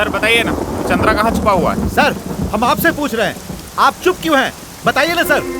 Sir बताइए ना, चंद्रा कहाँ छुपा हुआ है? सर हम आपसे पूछ रहे हैं, आप चुप क्यों हैं? बताइए ना सर।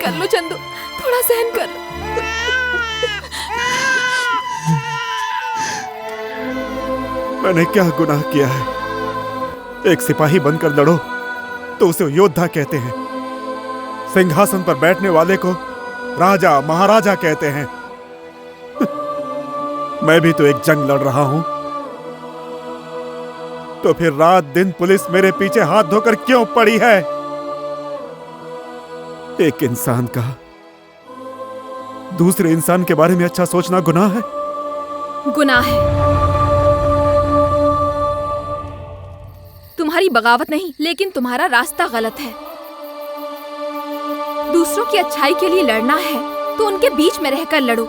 कर लो चंदू, थोड़ा सहन कर लो। मैंने क्या गुनाह किया है? एक सिपाही बनकर लड़ो तो उसे योद्धा कहते हैं, सिंहासन पर बैठने वाले को राजा महाराजा कहते हैं। मैं भी तो एक जंग लड़ रहा हूं, तो फिर रात दिन पुलिस मेरे पीछे हाथ धोकर क्यों पड़ी है? एक इंसान का दूसरे इंसान के बारे में अच्छा सोचना गुनाह है? गुनाह है। तुम्हारी बगावत नहीं, लेकिन तुम्हारा रास्ता गलत है। दूसरों की अच्छाई के लिए लड़ना है तो उनके बीच में रहकर लड़ो,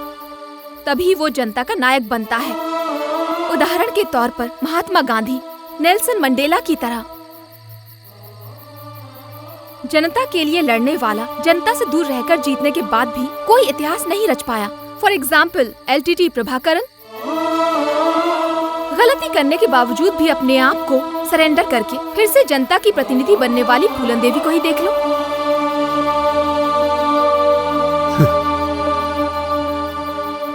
तभी वो जनता का नायक बनता है। उदाहरण के तौर पर महात्मा गांधी, नेल्सन मंडेला की तरह। जनता के लिए लड़ने वाला जनता से दूर रहकर जीतने के बाद भी कोई इतिहास नहीं रच पाया। For example LTT Prabhakaran. गलती करने के बावजूद भी अपने आप को सरेंडर करके फिर से जनता की प्रतिनिधि बनने वाली फूलन देवी को ही देख लो।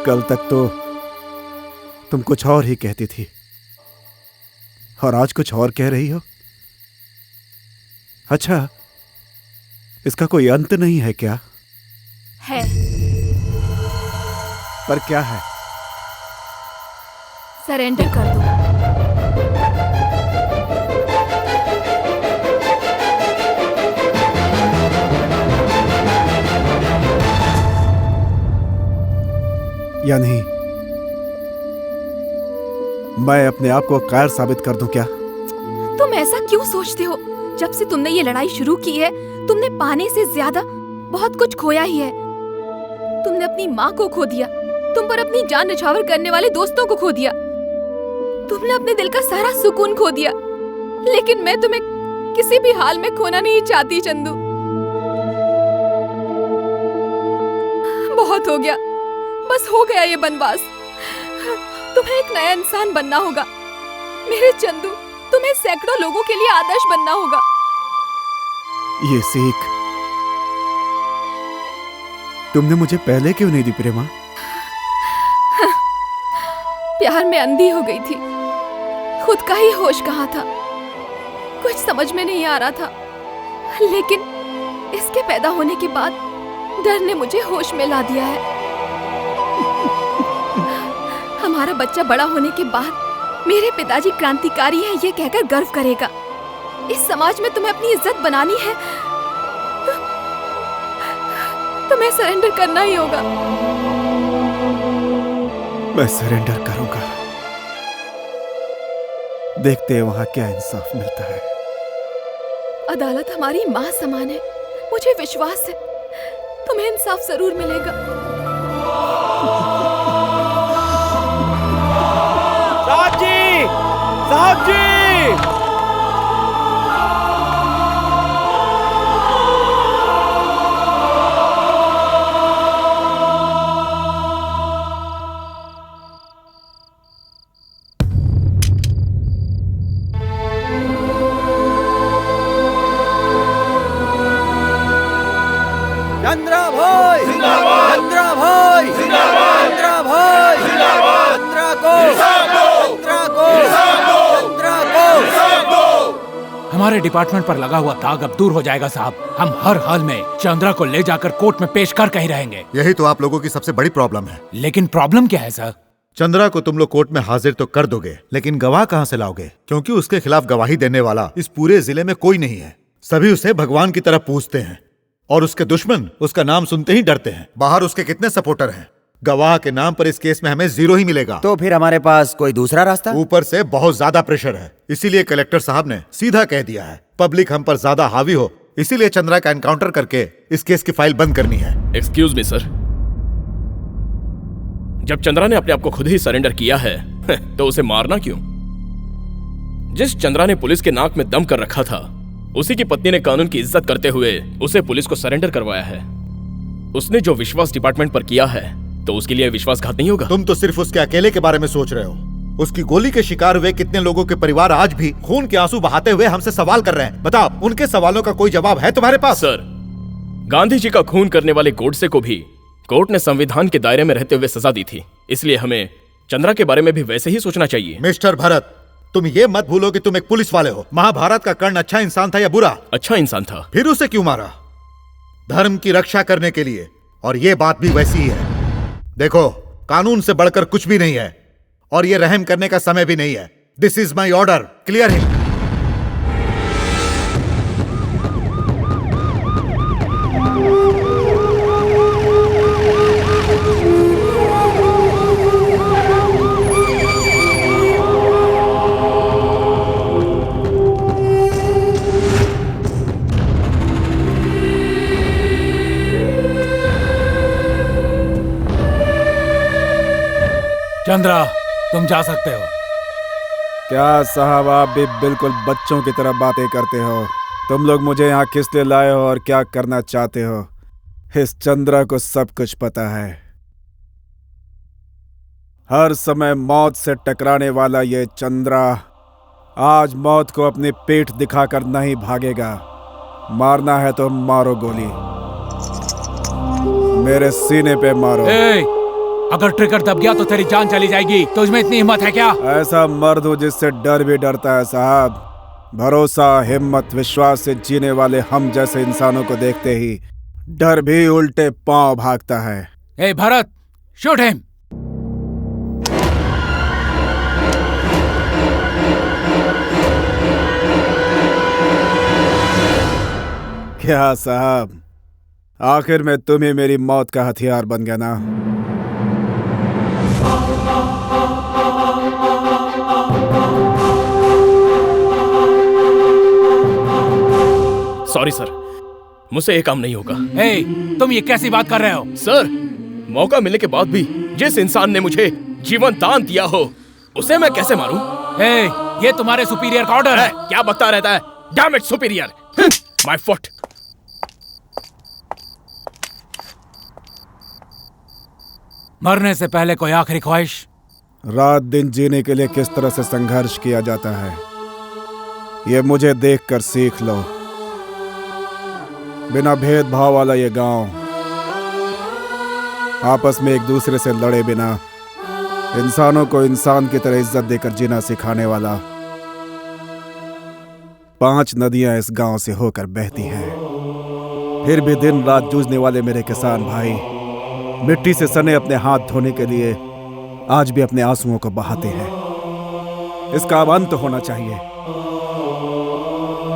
कल तक तो तुम कुछ और ही कहती थी और आज कुछ और कह रही हो। अच्छा, इसका कोई अंत नहीं है क्या? है। पर क्या है? सरेंडर कर दो। यानी मैं अपने आप को कायर साबित कर दूं क्या? तुम ऐसा क्यों सोचते हो? जब से तुमने ये लड़ाई शुरू की है, तुमने पाने से ज्यादा बहुत कुछ खोया ही है। तुमने अपनी माँ को खो दिया, तुम पर अपनी जान निछावर करने वाले दोस्तों को खो दिया, तुमने अपने दिल का सारा सुकून खो दिया। लेकिन मैं तुम्हें किसी भी हाल में खोना नहीं चाहती चंदू। बहुत हो गया, बस हो गया ये बनवास। तुम्हें एक नया इंसान बनना होगा मेरे चंदू। तुम्हें सैकड़ों लोगों के लिए आदर्श बनना होगा। ये सीख तुमने मुझे पहले क्यों नहीं दी प्रेमा? प्यार में अंधी हो गई थी, खुद का ही होश कहाँ था, कुछ समझ में नहीं आ रहा था। लेकिन इसके पैदा होने के बाद डर ने मुझे होश में ला दिया है। हमारा बच्चा बड़ा होने के बाद मेरे पिताजी क्रांतिकारी हैं ये कहकर गर्व करेगा। इस समाज में तुम्हें अपनी इज्जत बनानी है, तुम्हें सरेंडर करना ही होगा। मैं सरेंडर करूंगा, देखते हैं वहां क्या इंसाफ मिलता है। अदालत हमारी माँ समान है, मुझे विश्वास है तुम्हें इंसाफ जरूर मिलेगा। साहब जी, साहब जी! चंद्रा भाई जिंदाबाद, चंद्रा भाई जिंदाबाद, चंद्रा भाई जिंदाबाद, चंद्रा को हमारे डिपार्टमेंट पर लगा हुआ दाग अब दूर हो जाएगा साहब। हम हर हाल में चंद्रा को ले जाकर कोर्ट में पेश कर कहीं रहेंगे। यही तो आप लोगों की सबसे बड़ी प्रॉब्लम है। लेकिन प्रॉब्लम क्या है सर? चंद्रा को तुम लोग कोर्ट में हाजिर तो कर दोगे, लेकिन गवाह कहां से लाओगे? क्योंकि उसके खिलाफ गवाही देने वाला इस पूरे जिले में कोई नहीं है। सभी उसे भगवान की तरह पूजते हैं और उसके दुश्मन उसका नाम सुनते ही डरते हैं। बाहर उसके कितने सपोर्टर हैं गवाह के नाम पर इस केस में हमें 0 ही मिलेगा। तो फिर हमारे पास कोई दूसरा रास्ता? ऊपर से बहुत ज्यादा प्रेशर है, इसीलिए कलेक्टर साहब ने सीधा कह दिया है पब्लिक हम पर ज्यादा हावी हो, इसीलिए चंद्रा का एनकाउंटर करके इस केस की फाइल बंद करनी है। एक्सक्यूज मी सर, जब चंद्रा ने अपने आप को खुद ही सरेंडर किया है तो उसे मारना क्यों? जिस चंद्रा ने पुलिस के नाक में दम कर रखा था, उसी की पत्नी ने कानून की इज्जत करते हुए उसे पुलिस को सरेंडर करवाया है। उसने जो विश्वास डिपार्टमेंट पर किया है तो उसके लिए विश्वासघात नहीं होगा? तुम तो सिर्फ उसके अकेले के बारे में सोच रहे हो। उसकी गोली के शिकार हुए कितने लोगों के परिवार आज भी खून के आंसू बहाते हुए हमसे सवाल कर रहे हैं। बताओ, उनके सवालों का कोई जवाब है तुम्हारे पास? सर, गांधी जी का खून करने वाले गोडसे को भी कोर्ट ने संविधान के दायरे में रहते हुए सजा दी थी, इसलिए हमें चंद्रा के बारे में भी वैसे ही सोचना चाहिए। मिस्टर भरत, तुम ये मत भूलो कि तुम एक पुलिस वाले हो। महाभारत का कर्ण अच्छा इंसान था या बुरा? अच्छा इंसान था। फिर उसे क्यों मारा? धर्म की रक्षा करने के लिए। और ये बात भी वैसी ही है। देखो, कानून से बढ़कर कुछ भी नहीं है और ये रहम करने का समय भी नहीं है। This is my order, clear him. Chandra, तुम जा सकते हो। क्या साहब, आप भी बिल्कुल बच्चों की तरह बातें करते हो। तुम लोग मुझे यहाँ किस लिए लाए हो और क्या करना चाहते हो? इस चंद्रा को सब कुछ पता है। हर समय मौत से टकराने वाला ये चंद्रा आज मौत को अपनी पीठ दिखाकर नहीं भागेगा। मारना है तो मारो गोली, मेरे सीने पे मारो। अगर ट्रिगर दब गया तो तेरी जान चली जाएगी। तुझमें इतनी हिम्मत है क्या? ऐसा मर्द हूं जिससे डर भी डरता है साहब। भरोसा, हिम्मत, विश्वास से जीने वाले हम जैसे इंसानों को देखते ही डर भी उल्टे पांव भागता है। ए भरत, शूट हिम। क्या साहब, आखिर में तुम ही मेरी मौत का हथियार बन गया ना? सॉरी सर, मुझसे ये काम नहीं होगा। तुम ये कैसी बात कर रहे हो? सर, मौका मिलने के बाद भी जिस इंसान ने मुझे जीवन दान दिया हो उसे मैं कैसे मारूं? ये तुम्हारे सुपीरियर का ऑर्डर है। क्या बता रहता है? Damn it superior, my foot. मरने से पहले कोई आखिरी ख्वाहिश? रात दिन जीने के लिए किस तरह से संघर्ष किया जाता है, ये मुझे देखकर सीख लो। बिना भेदभाव वाला ये गांव, आपस में एक दूसरे से लड़े बिना इंसानों को इंसान की तरह इज्जत देकर जीना सिखाने वाला। 5 नदियां इस गांव से होकर बहती हैं। फिर भी दिन रात जूझने वाले मेरे किसान भाई मिट्टी से सने अपने हाथ धोने के लिए आज भी अपने आंसुओं को बहाते हैं। इसका अब अंत होना चाहिए।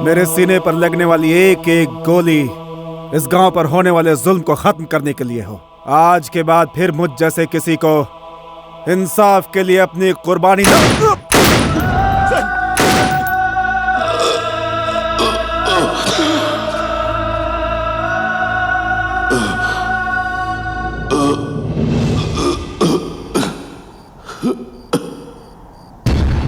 मेरे सीने पर लगने वाली एक एक गोली इस गांव पर होने वाले जुल्म को खत्म करने के लिए हो। आज के बाद फिर मुझ जैसे किसी को इंसाफ के लिए अपनी कुर्बानी न